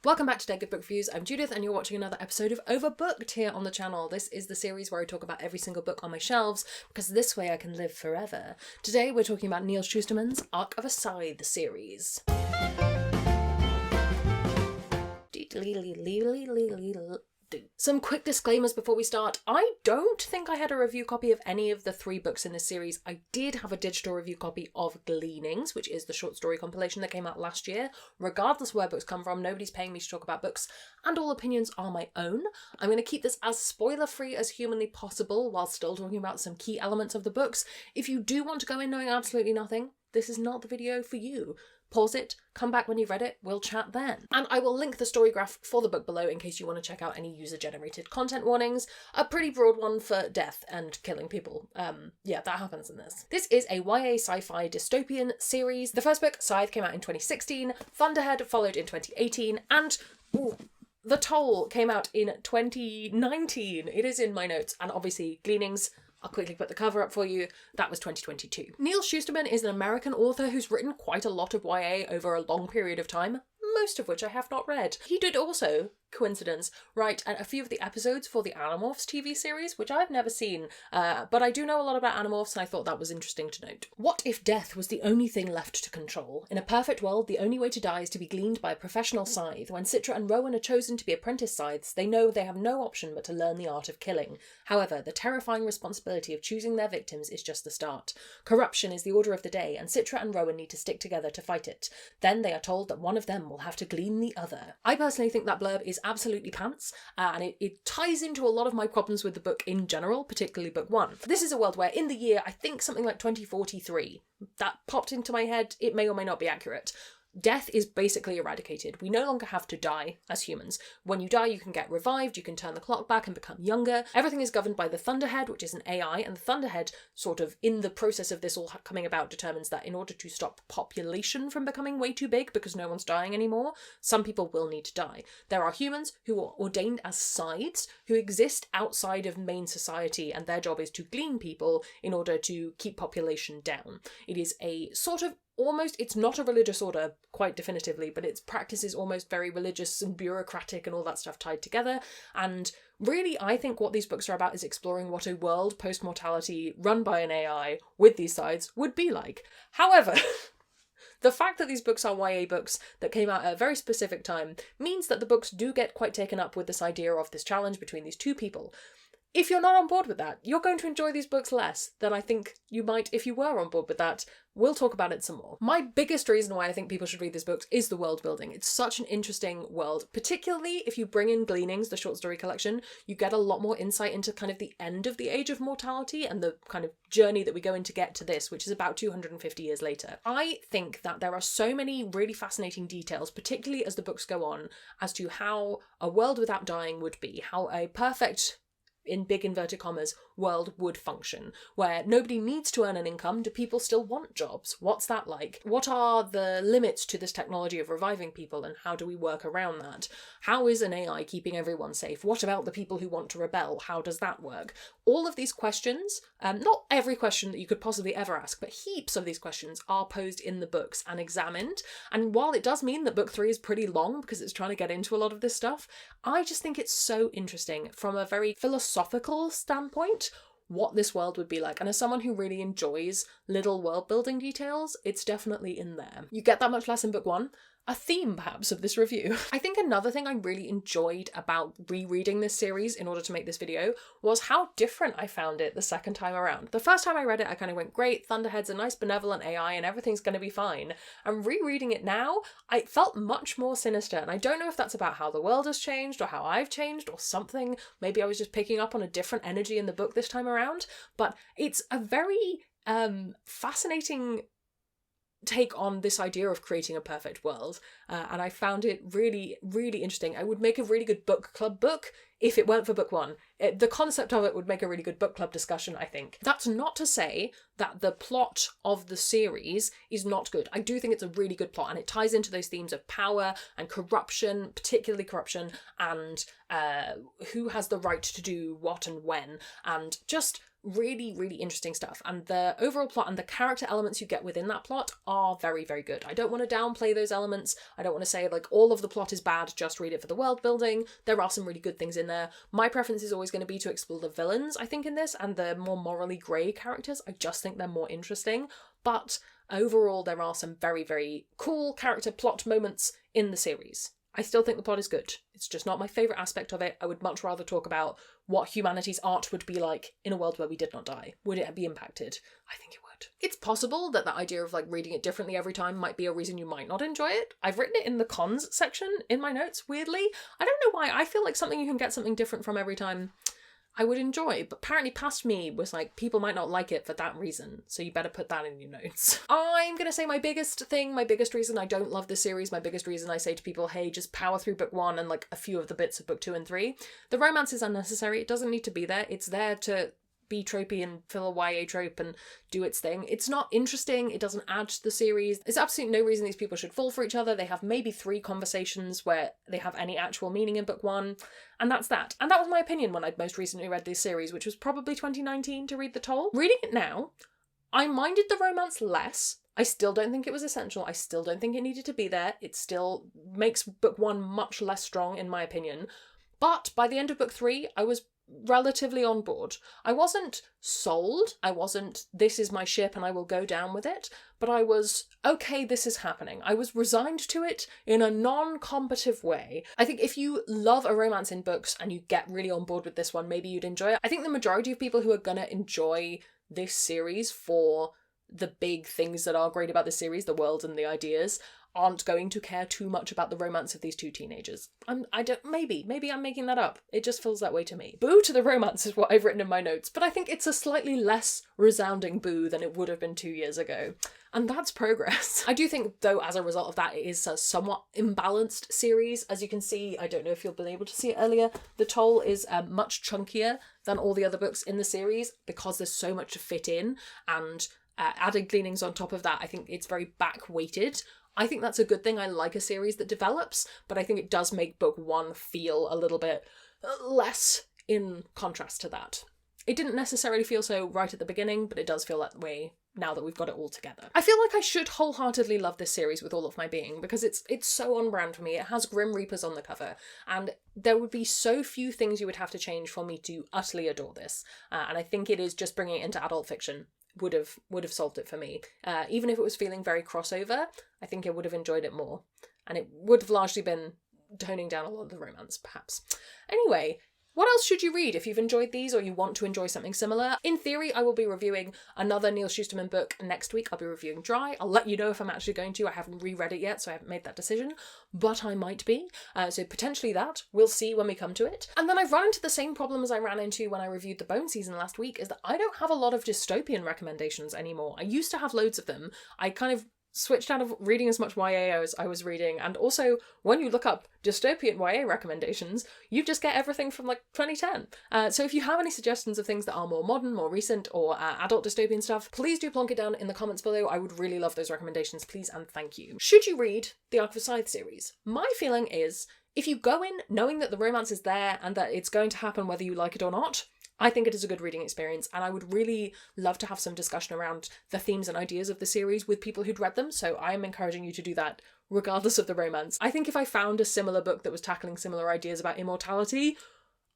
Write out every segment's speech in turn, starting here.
Welcome back to Dead Good Book Reviews. I'm Judith and you're watching another episode of Overbooked here on the channel. This is the series where I talk about every single book on my shelves because this way I can live forever. Today we're talking about Neil Shusterman's Arc of a Scythe series. Some quick disclaimers before we start. I don't think I had a review copy of any of the 3 books in this series. I did have a digital review copy of Gleanings, which is the short story compilation that came out last year. Regardless of where books come from, nobody's paying me to talk about books, and all opinions are my own. I'm going to keep this as spoiler-free as humanly possible while still talking about some key elements of the books. If you do want to go in knowing absolutely nothing, this is not the video for you. Pause it, come back when you've read it, we'll chat then. And I will link the story graph for the book below in case you want to check out any user-generated content warnings. A pretty broad one for death and killing people. Yeah, that happens in this. This is a YA sci-fi dystopian series. The first book, Scythe, came out in 2016, Thunderhead followed in 2018, and The Toll came out in 2019. It is in my notes, and obviously Gleanings, I'll quickly put the cover up for you. That was 2022. Neil Shusterman is an American author who's written quite a lot of YA over a long period of time, most of which I have not read. He did also, coincidence, write a few of the episodes for the Animorphs TV series, which I've never seen, but I do know a lot about Animorphs and I thought that was interesting to note. What if death was the only thing left to control? In a perfect world, the only way to die is to be gleaned by a professional scythe. When Citra and Rowan are chosen to be apprentice scythes, they know they have no option but to learn the art of killing. However, the terrifying responsibility of choosing their victims is just the start. Corruption is the order of the day, and Citra and Rowan need to stick together to fight it. Then they are told that one of them will have to glean the other. I personally think that blurb is absolutely pants, and it ties into a lot of my problems with the book in general, particularly book 1. This is a world where in the year, I think something like 2043, that popped into my head, it may or may not be accurate. Death is basically eradicated. We no longer have to die as humans. When you die, you can get revived, you can turn the clock back and become younger. Everything is governed by the Thunderhead, which is an AI, and the Thunderhead, sort of in the process of this all coming about, determines that in order to stop population from becoming way too big, because no one's dying anymore, some people will need to die. There are humans who are ordained as scythes, who exist outside of main society, and their job is to glean people in order to keep population down. It is a sort of it's not a religious order, quite definitively, but its practice is almost very religious and bureaucratic and all that stuff tied together. And really, I think what these books are about is exploring what a world post-mortality run by an AI with these sides would be like. However, the fact that these books are YA books that came out at a very specific time means that the books do get quite taken up with this idea of this challenge between these two people. If you're not on board with that, you're going to enjoy these books less than I think you might if you were on board with that. We'll talk about it some more. My biggest reason why I think people should read these books is the world building. It's such an interesting world, particularly if you bring in Gleanings, the short story collection. You get a lot more insight into kind of the end of the age of mortality and the kind of journey that we go in to get to this, which is about 250 years later. I think that there are so many really fascinating details, particularly as the books go on, as to how a world without dying would be, how a perfect, in big inverted commas, world would function, where nobody needs to earn an income. Do people still want jobs? What's that like? What are the limits to this technology of reviving people, and how do we work around that? How is an AI keeping everyone safe? What about the people who want to rebel? How does that work? All of these questions, not every question that you could possibly ever ask, but heaps of these questions are posed in the books and examined. And while it does mean that book 3 is pretty long because it's trying to get into a lot of this stuff, I just think it's so interesting from a very philosophical standpoint what this world would be like. And as someone who really enjoys little world building details, it's definitely in there. You get that much less in book 1. A theme, perhaps, of this review. I think another thing I really enjoyed about rereading this series in order to make this video was how different I found it the second time around. The first time I read it, I kind of went, great, Thunderhead's a nice benevolent AI and everything's going to be fine. And rereading it now, I felt much more sinister. And I don't know if that's about how the world has changed or how I've changed or something. Maybe I was just picking up on a different energy in the book this time around. But it's a very fascinating take on this idea of creating a perfect world, and I found it really, really interesting. I would make a really good book club book if it weren't for book 1. The concept of it would make a really good book club discussion, I think. That's not to say that the plot of the series is not good. I do think it's a really good plot, and it ties into those themes of power and corruption, particularly corruption, and who has the right to do what and when, and just really, really interesting stuff. And the overall plot and the character elements you get within that plot are very, very good. I don't want to downplay those elements. I don't want to say like all of the plot is bad, just read it for the world building. There are some really good things in there. My preference is always going to be to explore the villains, I think, in this, and the more morally grey characters. I just think they're more interesting. But overall, there are some very, very cool character plot moments in the series. I still think the plot is good. It's just not my favourite aspect of it. I would much rather talk about what humanity's art would be like in a world where we did not die. Would it be impacted? I think it would. It's possible that the idea of like reading it differently every time might be a reason you might not enjoy it. I've written it in the cons section in my notes, weirdly. I don't know why. I feel like something you can get something different from every time I would enjoy, but apparently past me was like, people might not like it for that reason, so you better put that in your notes. I'm gonna say my biggest reason I don't love this series, my biggest reason I say to people, hey, just power through book 1 and like a few of the bits of book 2 and 3. The romance is unnecessary, it doesn't need to be there, it's there to be tropey and fill a YA trope and do its thing. It's not interesting, it doesn't add to the series. There's absolutely no reason these people should fall for each other. They have maybe 3 conversations where they have any actual meaning in book 1, and that's that. And that was my opinion when I'd most recently read this series, which was probably 2019 to read The Toll. Reading it now, I minded the romance less. I still don't think it was essential. I still don't think it needed to be there. It still makes book 1 much less strong, in my opinion. But by the end of book 3, I was relatively on board. I wasn't sold. I wasn't, this is my ship and I will go down with it. But I was, okay, this is happening. I was resigned to it in a non-combative way. I think if you love a romance in books and you get really on board with this one, maybe you'd enjoy it. I think the majority of people who are gonna enjoy this series for the big things that are great about the series, the world and the ideas, aren't going to care too much about the romance of these 2 teenagers. Maybe I'm making that up. It just feels that way to me. Boo to the romance is what I've written in my notes, but I think it's a slightly less resounding boo than it would have been 2 years ago. And that's progress. I do think, though, as a result of that, it is a somewhat imbalanced series. As you can see, I don't know if you'll be able to see it earlier, The Toll is much chunkier than all the other books in the series because there's so much to fit in, and added gleanings on top of that, I think it's very back-weighted. I think that's a good thing. I like a series that develops, but I think it does make book 1 feel a little bit less in contrast to that. It didn't necessarily feel so right at the beginning, but it does feel that way now that we've got it all together. I feel like I should wholeheartedly love this series with all of my being, because it's so on brand for me. It has Grim Reapers on the cover, and there would be so few things you would have to change for me to utterly adore this. And I think it is just bringing it into adult fiction would have solved it for me. Even if it was feeling very crossover, I think I would have enjoyed it more. And it would have largely been toning down a lot of the romance, perhaps. Anyway, what else should you read if you've enjoyed these or you want to enjoy something similar? In theory, I will be reviewing another Neil Shusterman book next week. I'll be reviewing Dry. I'll let you know if I'm actually going to. I haven't reread it yet, so I haven't made that decision, but I might be. So potentially that. We'll see when we come to it. And then I've run into the same problem as I ran into when I reviewed The Bone Season last week, is that I don't have a lot of dystopian recommendations anymore. I used to have loads of them. I kind of switched out of reading as much YA as I was reading, and also when you look up dystopian YA recommendations, you just get everything from like 2010. So if you have any suggestions of things that are more modern, more recent, or adult dystopian stuff, please do plonk it down in the comments below. I would really love those recommendations, please and thank you. Should you read the Arc of Scythe series? My feeling is, if you go in knowing that the romance is there and that it's going to happen whether you like it or not, I think it is a good reading experience, and I would really love to have some discussion around the themes and ideas of the series with people who'd read them, so I am encouraging you to do that regardless of the romance. I think if I found a similar book that was tackling similar ideas about immortality,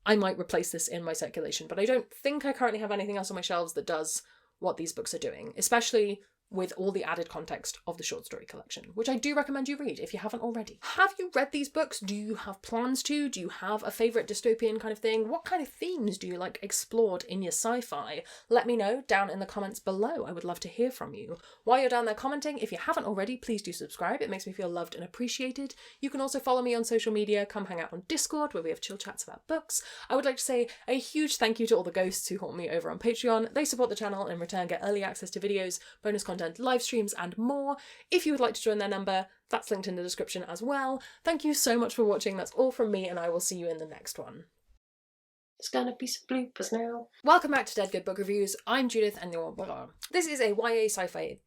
I might replace this in my circulation, but I don't think I currently have anything else on my shelves that does what these books are doing, especially with all the added context of the short story collection, which I do recommend you read if you haven't already. Have you read these books? Do you have plans to? Do you have a favourite dystopian kind of thing? What kind of themes do you like explored in your sci-fi? Let me know down in the comments below. I would love to hear from you. While you're down there commenting, if you haven't already, please do subscribe. It makes me feel loved and appreciated. You can also follow me on social media. Come hang out on Discord, where we have chill chats about books. I would like to say a huge thank you to all the ghosts who haunt me over on Patreon. They support the channel and in return get early access to videos, bonus content, live streams and more. If you would like to join their number, that's linked in the description as well. Thank you so much for watching. That's all from me, and I will see you in the next one. There's gonna be some bloopers now. Welcome back to Dead Good Book Reviews. I'm Judith, and this is a YA sci-fi.